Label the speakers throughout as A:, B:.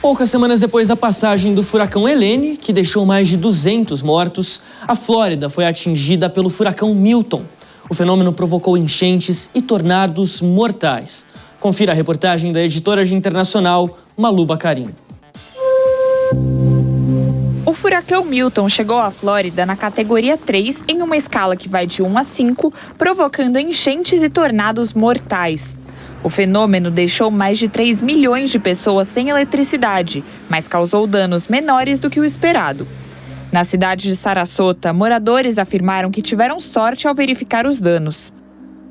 A: Poucas semanas depois da passagem do furacão Helene, que deixou mais de 200 mortos, a Flórida foi atingida pelo furacão Milton. O fenômeno provocou enchentes e tornados mortais. Confira a reportagem da editora de internacional, Malu Bacarin.
B: O furacão Milton chegou à Flórida na categoria 3 em uma escala que vai de 1 a 5, provocando enchentes e tornados mortais. O fenômeno deixou mais de 3 milhões de pessoas sem eletricidade, mas causou danos menores do que o esperado. Na cidade de Sarasota, moradores afirmaram que tiveram sorte ao verificar os danos.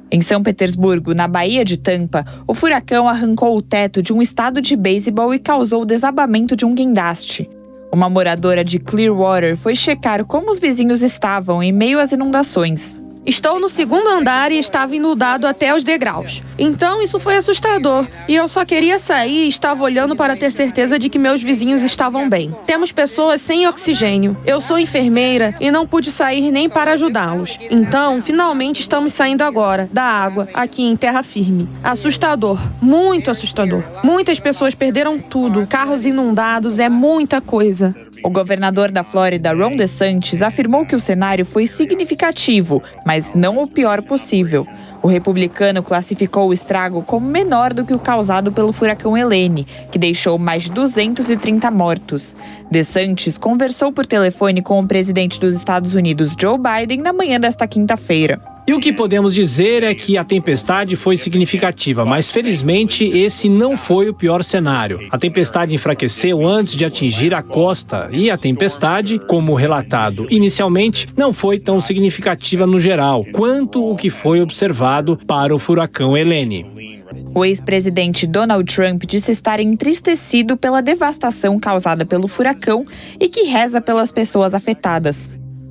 B: Em São Petersburgo, na Baía de Tampa, o furacão arrancou o teto de um estádio de beisebol e causou o desabamento de um guindaste. Uma moradora de Clearwater foi checar como os vizinhos estavam em meio às inundações.
C: Estou no segundo andar e estava inundado até os degraus. Então isso foi assustador e eu só queria sair e estava olhando para ter certeza de que meus vizinhos estavam bem. Temos pessoas sem oxigênio. Eu sou enfermeira e não pude sair nem para ajudá-los. Então, finalmente estamos saindo agora da água aqui em terra firme. Assustador, muito assustador. Muitas pessoas perderam tudo. Carros inundados, é muita coisa.
B: O governador da Flórida, Ron DeSantis, afirmou que o cenário foi significativo, mas não o pior possível. O republicano classificou o estrago como menor do que o causado pelo furacão Helene, que deixou mais de 230 mortos. DeSantis conversou por telefone com o presidente dos Estados Unidos, Joe Biden, na manhã desta quinta-feira.
D: E o que podemos dizer é que a tempestade foi significativa, mas felizmente esse não foi o pior cenário. A tempestade enfraqueceu antes de atingir a costa e a tempestade, como relatado inicialmente, não foi tão significativa no geral quanto o que foi observado para o furacão Helene.
B: O ex-presidente Donald Trump disse estar entristecido pela devastação causada pelo furacão e que reza pelas pessoas afetadas.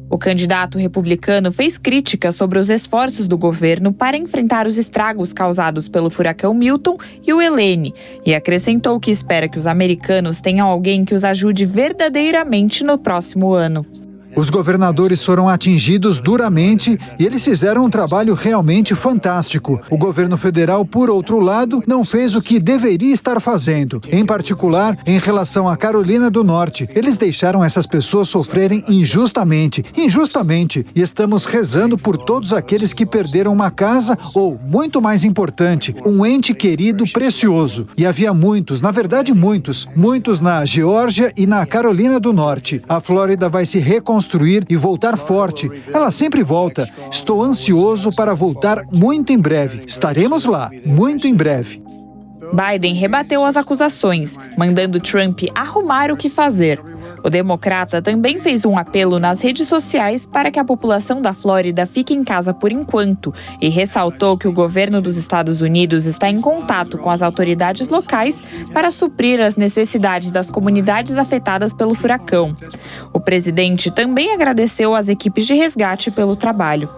B: O candidato republicano fez críticas sobre os esforços do governo para enfrentar os estragos causados pelo furacão Milton e o Helene e acrescentou que espera que os americanos tenham alguém que os ajude verdadeiramente no próximo ano.
E: Os governadores foram atingidos duramente e eles fizeram um trabalho realmente fantástico. O governo federal, por outro lado, não fez o que deveria estar fazendo. Em particular, em relação à Carolina do Norte. Eles deixaram essas pessoas sofrerem injustamente. E estamos rezando por todos aqueles que perderam uma casa ou, muito mais importante, um ente querido precioso. E havia muitos, na verdade muitos na Geórgia e na Carolina do Norte. A Flórida vai se reconstruir e voltar forte. Ela sempre volta. Estou ansioso para voltar muito em breve. Estaremos lá, muito em breve.
B: Biden rebateu as acusações, mandando Trump arrumar o que fazer. O democrata também fez um apelo nas redes sociais para que a população da Flórida fique em casa por enquanto e ressaltou que o governo dos Estados Unidos está em contato com as autoridades locais para suprir as necessidades das comunidades afetadas pelo furacão. O presidente também agradeceu às equipes de resgate pelo trabalho.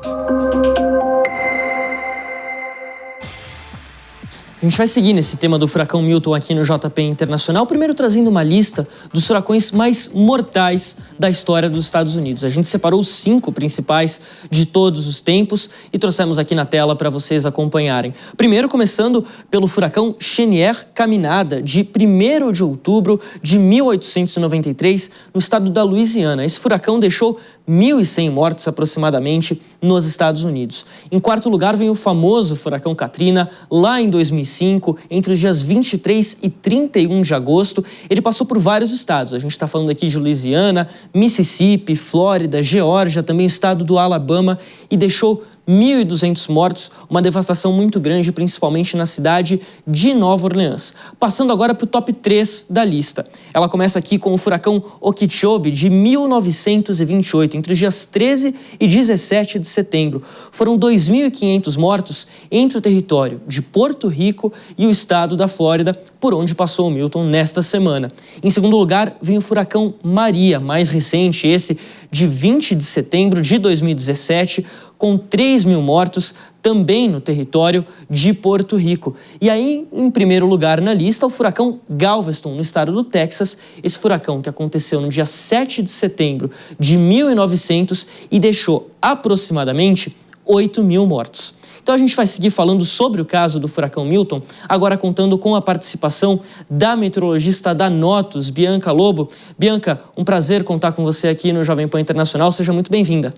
A: A gente vai seguir nesse tema do furacão Milton aqui no JP Internacional, primeiro trazendo uma lista dos furacões mais mortais da história dos Estados Unidos. A gente separou os 5 principais de todos os tempos e trouxemos aqui na tela para vocês acompanharem. Primeiro, começando pelo furacão Chenier Caminada, de 1º de outubro de 1893, no estado da Louisiana. Esse furacão deixou 1.100 mortos aproximadamente nos Estados Unidos. Em quarto lugar vem o famoso furacão Katrina, lá em 2005, entre os dias 23 e 31 de agosto. Ele passou por vários estados. A gente está falando aqui de Louisiana, Mississippi, Flórida, Geórgia, também o estado do Alabama, e deixou 1.200 mortos, uma devastação muito grande, principalmente na cidade de Nova Orleans. Passando agora para o top 3 da lista. Ela começa aqui com o furacão Okeechobee, de 1928, entre os dias 13 e 17 de setembro. Foram 2.500 mortos entre o território de Porto Rico e o estado da Flórida, por onde passou o Milton nesta semana. Em segundo lugar, vem o furacão Maria, mais recente, esse de 20 de setembro de 2017, com 3.000 mortos também no território de Porto Rico. E aí, em primeiro lugar na lista, o furacão Galveston, no estado do Texas. Esse furacão que aconteceu no dia 7 de setembro de 1900 e deixou aproximadamente 8.000 mortos. Então a gente vai seguir falando sobre o caso do furacão Milton, agora contando com a participação da meteorologista da Notus, Bianca Lobo. Bianca, um prazer contar com você aqui no Jovem Pan Internacional. Seja muito bem-vinda.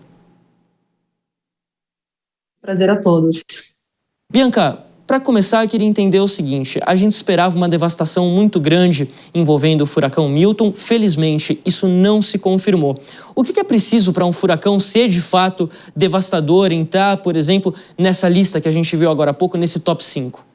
F: Prazer a todos.
A: Bianca, para começar, eu queria entender o seguinte: a gente esperava uma devastação muito grande envolvendo o furacão Milton. Felizmente, isso não se confirmou. O que é preciso para um furacão ser de fato devastador, entrar, por exemplo, nessa lista que a gente viu agora há pouco, nesse top 5?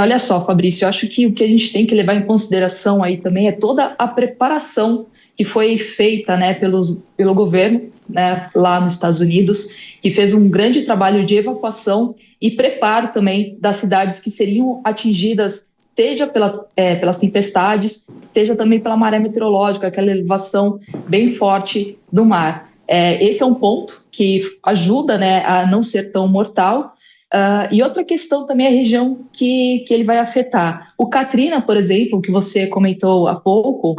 F: Olha só, Fabrício, eu acho que o que a gente tem que levar em consideração aí também é toda a preparação que foi feita, né, pelo governo, né, lá nos Estados Unidos, que fez um grande trabalho de evacuação e preparo também das cidades que seriam atingidas, seja pelas tempestades, seja também pela maré meteorológica, aquela elevação bem forte do mar. Esse é um ponto que ajuda, né, a não ser tão mortal. E outra questão também é a região que ele vai afetar. O Katrina, por exemplo, que você comentou há pouco,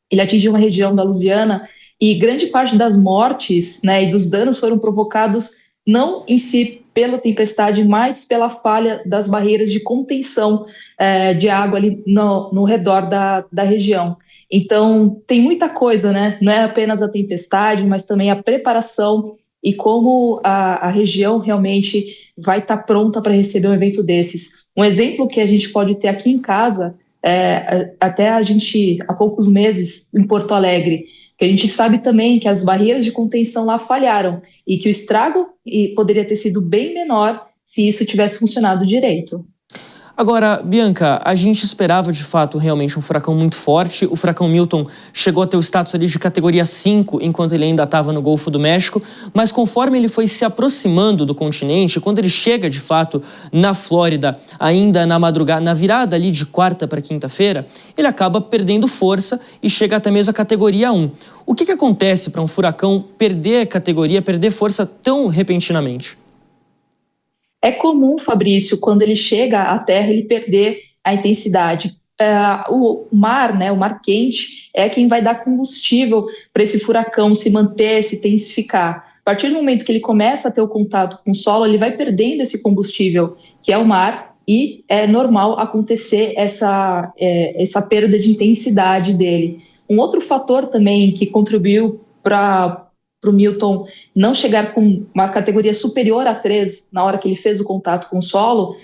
F: ele atingiu uma região da Louisiana e grande parte das mortes, né, e dos danos foram provocados não em si pela tempestade, mas pela falha das barreiras de contenção de água ali no redor da região. Então, tem muita coisa, né? Não é apenas a tempestade, mas também a preparação e como a região realmente vai estar pronta para receber um evento desses. Um exemplo que a gente pode ter aqui em casa, até a gente, há poucos meses, em Porto Alegre, que a gente sabe também que as barreiras de contenção lá falharam e que o estrago poderia ter sido bem menor se isso tivesse funcionado direito.
A: Agora, Bianca, a gente esperava de fato realmente um furacão muito forte. O furacão Milton chegou a ter o status ali de categoria 5 enquanto ele ainda estava no Golfo do México, mas conforme ele foi se aproximando do continente, quando ele chega de fato na Flórida, ainda na madrugada, na virada ali de quarta para quinta-feira, ele acaba perdendo força e chega até mesmo a categoria 1. O que acontece para um furacão perder categoria, perder força tão repentinamente?
F: É comum, Fabrício, quando ele chega à Terra, ele perder a intensidade. O mar, né, o mar quente, é quem vai dar combustível para esse furacão se manter, se intensificar. A partir do momento que ele começa a ter o contato com o solo, ele vai perdendo esse combustível, que é o mar, e é normal acontecer essa perda de intensidade dele. Um outro fator também que contribuiu para o Milton não chegar com uma categoria superior a 3 na hora que ele fez o contato com o solo,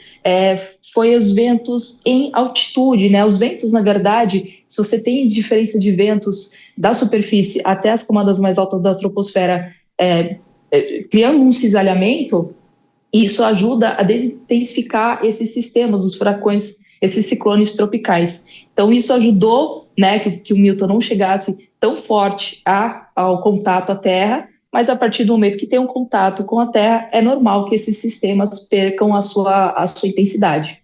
F: foi os ventos em altitude, né? Os ventos, na verdade, se você tem diferença de ventos da superfície até as camadas mais altas da troposfera, criando um cisalhamento, isso ajuda a desintensificar esses sistemas, os furacões, esses ciclones tropicais. Então, isso ajudou, né, que o Milton não chegasse tão forte ao contato à Terra, mas a partir do momento que tem um contato com a Terra, é normal que esses sistemas percam a sua intensidade.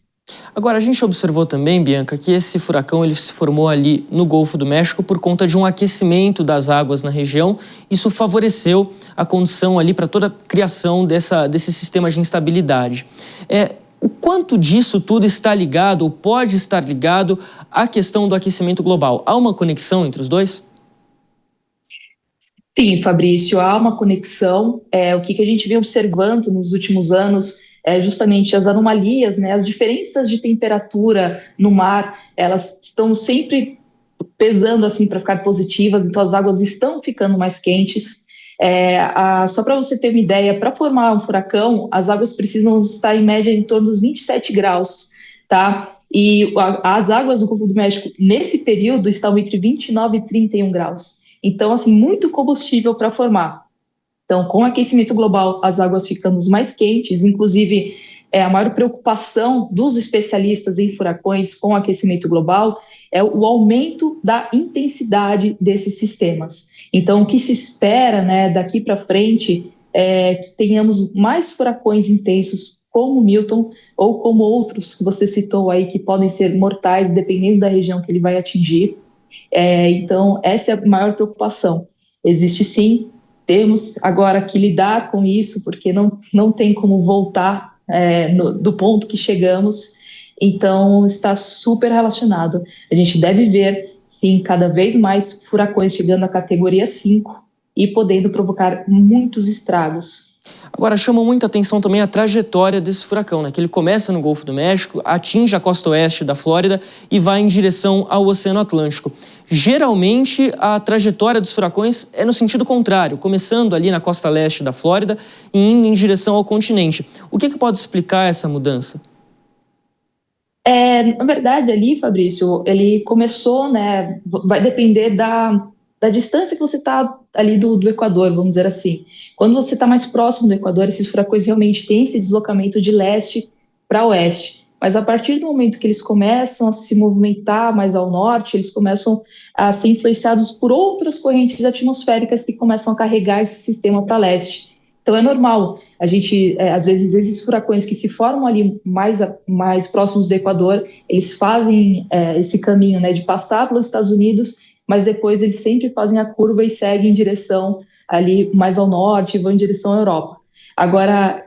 A: Agora, a gente observou também, Bianca, que esse furacão ele se formou ali no Golfo do México por conta de um aquecimento das águas na região. Isso favoreceu a condição ali para toda a criação desse sistema de instabilidade. O quanto disso tudo está ligado, ou pode estar ligado, à questão do aquecimento global? Há uma conexão entre os dois?
F: Sim, Fabrício, há uma conexão. O que a gente vem observando nos últimos anos é justamente as anomalias, né, as diferenças de temperatura no mar, elas estão sempre pesando assim para ficar positivas, então as águas estão ficando mais quentes. Só para você ter uma ideia, para formar um furacão, as águas precisam estar em média em torno dos 27 graus, tá? E as águas do Golfo do México, nesse período, estavam entre 29 e 31 graus. Então, assim, muito combustível para formar. Então, com o aquecimento global, as águas ficando mais quentes, inclusive a maior preocupação dos especialistas em furacões com o aquecimento global é o aumento da intensidade desses sistemas. Então, o que se espera, né, daqui para frente é que tenhamos mais furacões intensos como Milton ou como outros que você citou aí que podem ser mortais, dependendo da região que ele vai atingir. Então, essa é a maior preocupação. Existe sim, temos agora que lidar com isso, porque não tem como voltar do ponto que chegamos, então está super relacionado. A gente deve ver, sim, cada vez mais furacões chegando à categoria 5 e podendo provocar muitos estragos.
A: Agora, chama muita atenção também a trajetória desse furacão, né? Que ele começa no Golfo do México, atinge a costa oeste da Flórida e vai em direção ao Oceano Atlântico. Geralmente, a trajetória dos furacões é no sentido contrário, começando ali na costa leste da Flórida e indo em direção ao continente. O que pode explicar essa mudança?
F: Na verdade, ali, Fabrício, ele começou, né? Vai depender da distância que você está ali do Equador, vamos dizer assim. Quando você está mais próximo do Equador, esses furacões realmente têm esse deslocamento de leste para oeste. Mas a partir do momento que eles começam a se movimentar mais ao norte, eles começam a ser influenciados por outras correntes atmosféricas que começam a carregar esse sistema para leste. Então é normal, a gente, às vezes, esses furacões que se formam ali mais próximos do Equador, eles fazem esse caminho, né, de passar pelos Estados Unidos, mas depois eles sempre fazem a curva e seguem em direção ali mais ao norte, vão em direção à Europa. Agora,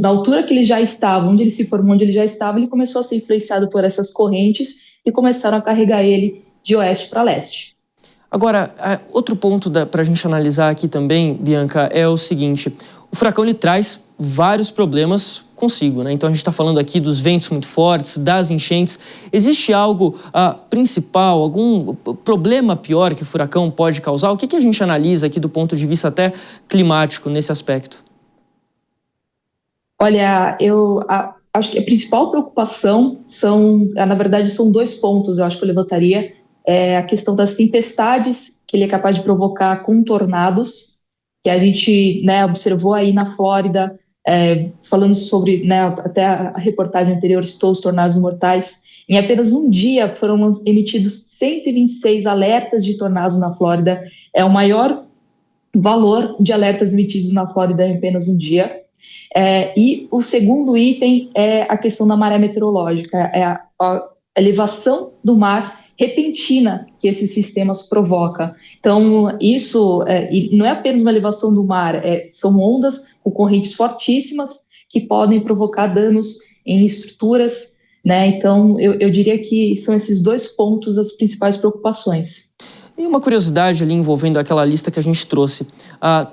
F: na altura que ele já estava, onde ele se formou, onde ele já estava, ele começou a ser influenciado por essas correntes e começaram a carregar ele de oeste para leste.
A: Agora, outro ponto para a gente analisar aqui também, Bianca, é o seguinte: o furacão ele traz vários problemas consigo, né? Então a gente está falando aqui dos ventos muito fortes, das enchentes. Existe algo principal, algum problema pior que o furacão pode causar? O que a gente analisa aqui do ponto de vista até climático nesse aspecto?
F: Olha, eu acho que a principal preocupação na verdade, são 2 pontos, eu acho que eu levantaria. A questão das tempestades, que ele é capaz de provocar com tornados, que a gente, né, observou aí na Flórida, falando sobre, né, até a reportagem anterior citou os tornados mortais. Em apenas um dia foram emitidos 126 alertas de tornados na Flórida. É o maior valor de alertas emitidos na Flórida em apenas um dia. E o segundo item é a questão da maré meteorológica, é a elevação do mar repentina que esses sistemas provocam. Então, isso e não é apenas uma elevação do mar, são ondas com correntes fortíssimas que podem provocar danos em estruturas, né? Então, eu diria que são esses 2 pontos as principais preocupações.
A: E uma curiosidade ali envolvendo aquela lista que a gente trouxe.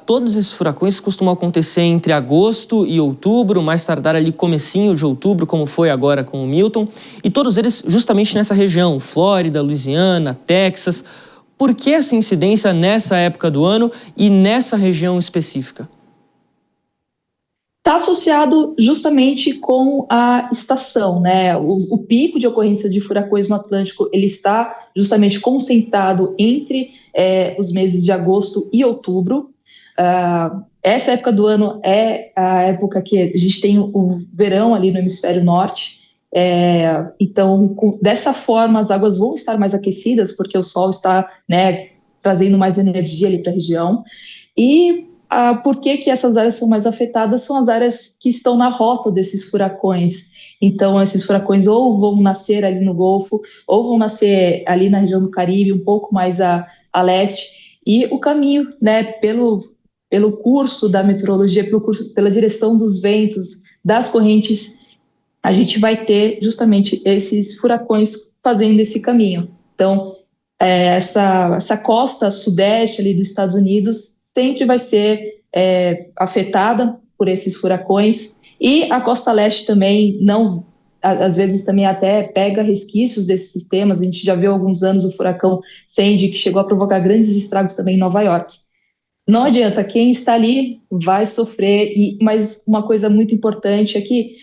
A: Todos esses furacões costumam acontecer entre agosto e outubro, mais tardar ali comecinho de outubro, como foi agora com o Milton. E todos eles justamente nessa região, Flórida, Louisiana, Texas. Por que essa incidência nessa época do ano e nessa região específica?
F: Está associado justamente com a estação, né? O pico de ocorrência de furacões no Atlântico, ele está justamente concentrado entre os meses de agosto e outubro. Essa época do ano é a época que a gente tem o verão ali no hemisfério norte. Então, dessa forma, as águas vão estar mais aquecidas, porque o sol está, né, trazendo mais energia ali para a região. E por que essas áreas são mais afetadas? São as áreas que estão na rota desses furacões. Então, esses furacões ou vão nascer ali no Golfo, ou vão nascer ali na região do Caribe, um pouco mais a leste. E o caminho, né, pelo curso da meteorologia, pela direção dos ventos, das correntes, a gente vai ter justamente esses furacões fazendo esse caminho. Então, essa costa sudeste ali dos Estados Unidos sempre vai ser afetada por esses furacões, e a costa leste também não, às vezes também até pega resquícios desses sistemas. A gente já viu há alguns anos o furacão Sandy, que chegou a provocar grandes estragos também em Nova York. Não adianta, quem está ali vai sofrer, mas uma coisa muito importante é que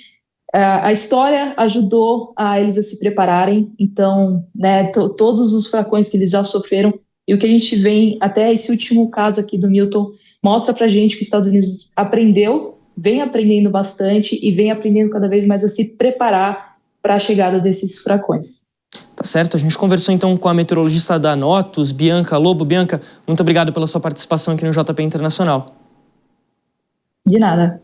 F: a história ajudou eles a se prepararem. Então, né, todos os furacões que eles já sofreram, e o que a gente vem, até esse último caso aqui do Milton, mostra pra gente que os Estados Unidos vem aprendendo bastante e vem aprendendo cada vez mais a se preparar para a chegada desses furacões.
A: Tá certo, a gente conversou então com a meteorologista da Notus, Bianca Lobo. Bianca, muito obrigado pela sua participação aqui no JP Internacional.
F: De nada.